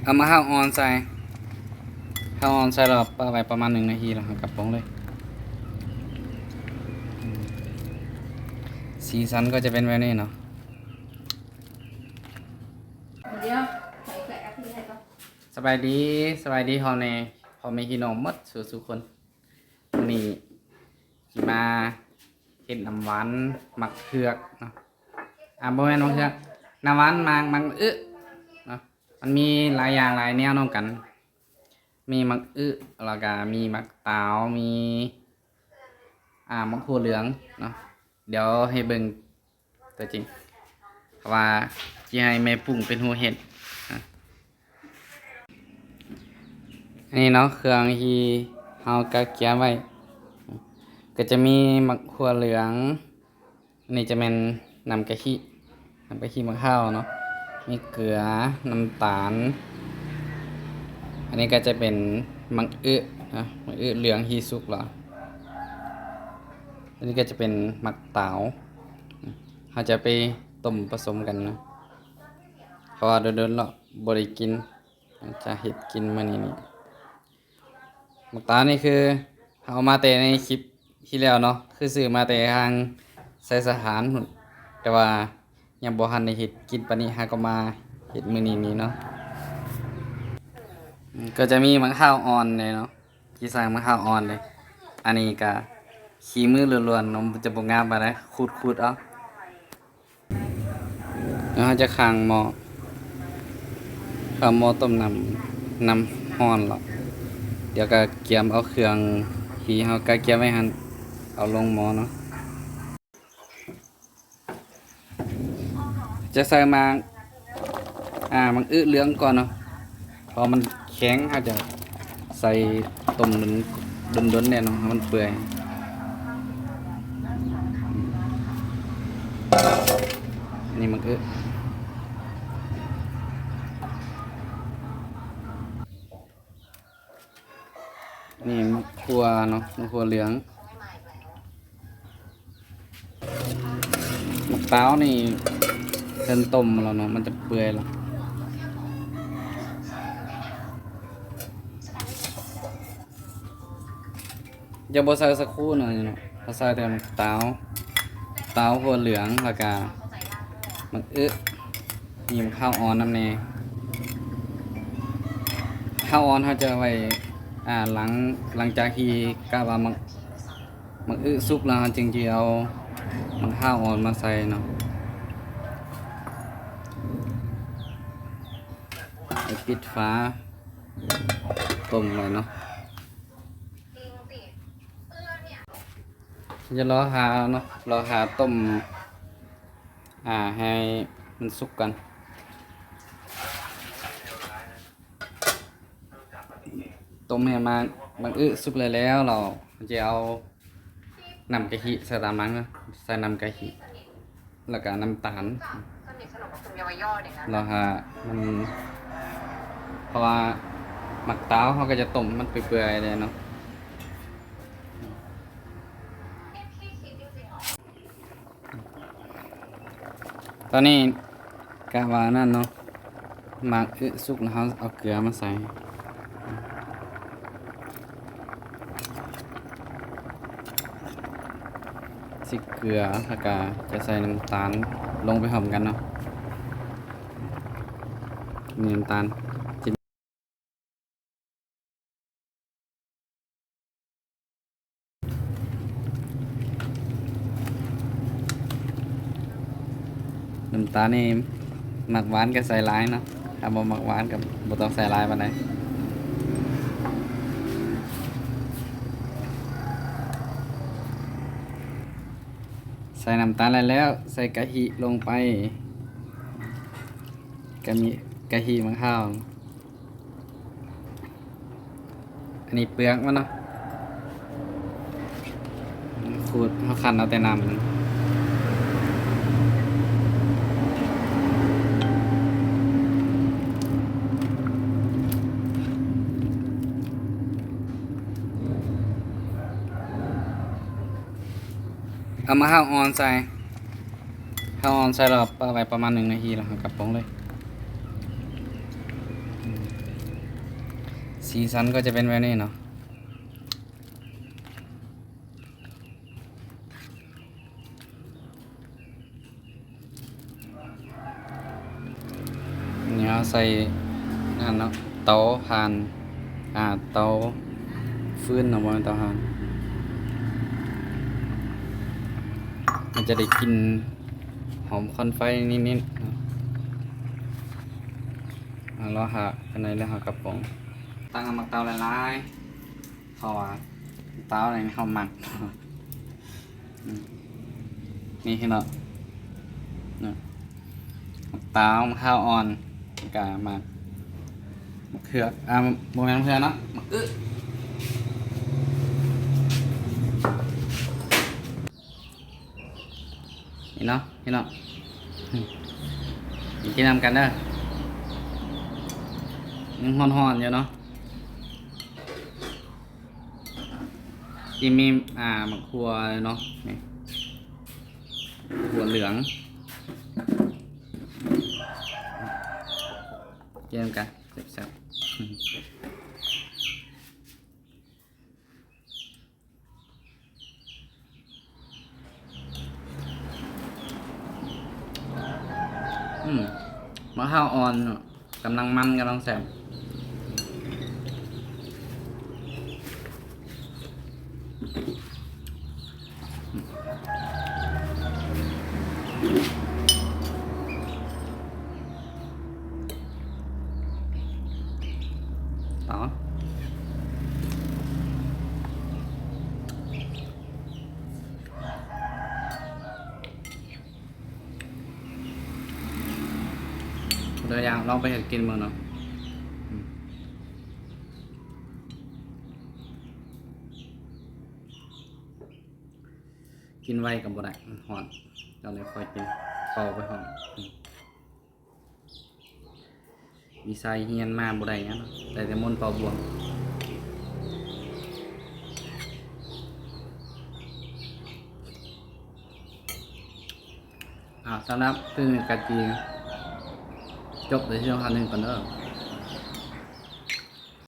เอามาห้าออนใส่ห้าออนใส่เราปไปประมาณ1 นาทีแล้วกลับปงเลยสีสันก็จะเป็นแบบนี้เนาะเดี๋ยวใส่แกะที่ไหนก็ สบายดีพอในพอไม่กินนมมดสู่คนนี่ขี่มาเห็ดน้ำหวานหมักเผือกเนาะบ่แม่นน้องเผือกน้ำหวานมักเนาะมันมีหลายอย่างหลายแนวน้องกัน มีมักแล้วก็มีมักเต๋ามีมักถั่วเหลืองเนาะเดี๋ยวให้เบิ่งตัวจริงว่าสิให้แม่ปรุงเป็นหัวเห็ดอันนี้เนาะเครื่องที่เฮากะเกียไว้ก็จะมีมักถั่วเหลืองอันนี้จะเป็นน้ำกะทิมะพร้าวเนาะมีเกลือน้ำตาลอันนี้ก็จะเป็นมักนะมักเหลืองฮีซุกเหรออันนี้ก็จะเป็นมักเต๋าเราจะไปต้มผสมกันนะเพราะว่าโดนๆแล้วบ่ได้กินจะเฮ็ดกินมื้อนี้นี่มักเต๋านี่คือเอามาแต่ในคลิปที่แล้วเนาะคือซื้อมาแต่ทางไสสถานพุ่นแต่ว่ายังบ่ทันได้เฮ็ดกินปานนี้หาก็มาเฮ็ดมื้อนี้เนาะก็จะมีมะพร้าวอ่อนเลยเนาะที่ใส่มะพร้าวอ่อนเลยอันนี้ก็ขี้มือล้วนๆนมจะบ่งามปานใดขูดเอาแล้วเราจะข้างหม้อต้มน้ำร้อนหรอกเดี๋ยวก็เกียมเอาเครื่องที่เฮาก็เกียมไว้หั่นเอาลงหม้อเนาะจะใส่มามันเหลืองก่อนเนาะพอมันแข็งเขาจะใส่ต้มดนๆเนี่ยเนาะมันเปื่อยนี่มันนี่มะขั่วเนาะมะขั่วเหลืองมะพร้าวนี่เส้นต้มแล้วเนาะมันจะเปื่อยแล้วจะบ่ใส่สักครู่หน่อยเนาะเขาใส่แต่มะพร้าวขั่วเหลืองแล้วก็มะมีมะพร้าวอ่อนน้ำแน่ข้าวอ่อนเขาจะไว้หลังจากที่กะว่ามักสุกแล้วจึงจะเอามะพร้าวอ่อนมาใส่เนาะปิดฟ้าต้มเลยเนาะจะรอหาเนาะรอหาต้มให้มันสุกกันต้มให้มันสุกเลยแล้วเราจะเอาน้ำกะทิใส่ตามนั้นนะใส่น้ำกะทิแล้วก็น้ำตาลเราหามันเพราะว่าหมักเต้าเขาก็จะต้มมันเปื่อยๆเลยเนาะตอนนี้กะว่านั่นเนาะหมักสุกแล้วเขาเอาเกลือมาใส่สิเกลือแล้วก็จะใส่น้ำตาลลงไปหอมกันเนาะมีน้ำตาลนี่หมักหวานก็ใส่หลายเนาะถ้าบ่หมักหวานกับบ่ต้องใส่หลายปานใดใส่น้ำตาลแล้วใส่กะทิลงไปก็มีกะทิมะพร้าวอันนี้เปลือกมันเนาะขูดเขาคั้นเอาแต่น้ำมันเอามาห้าออนใส่เราไปประมาณ1 นาทีแล้วกลับปงเลย สีสันก็จะเป็นแบบนี้เนาะเนี่ยเอาใส่นั่นเนาะเตาถ่านเตาฟืนเนาะบ่แม่นเตาถ่านมันจะได้กลิ่นหอมควันไฟนิดๆเนาะเราหาอันไหนแล้วหากระป๋องตั้งมักเตาหลายๆเพราะว่าเตาอะไรเขาหมัก นี่เนาะมักเตามะข้าวอ่อนกะหมักมะเขือโมเมนต์มะเขือเนาะมะนี่เนาะนี่เนาะกินนำกันเด้อยังฮ้อนๆอยู่เนาะที่มีมะครัวเนาะนี่หัวเหลืองกินนำกันแซ่บๆมะข้าวอ่อนเนาะกำลังมันกำลังแซ่บต่อตัวอย่างลองไปเห็ดกินมือเนาะกินไวกับบ่ได้มันหอนเราเลยค่อยกินเป่าไปหอนมีไซเฮียนมาบ่ได้เนาะแต่มนต์เป่าบวงสำหรับพึ่งกะจีจบในช่วง1ก่อนเด้อ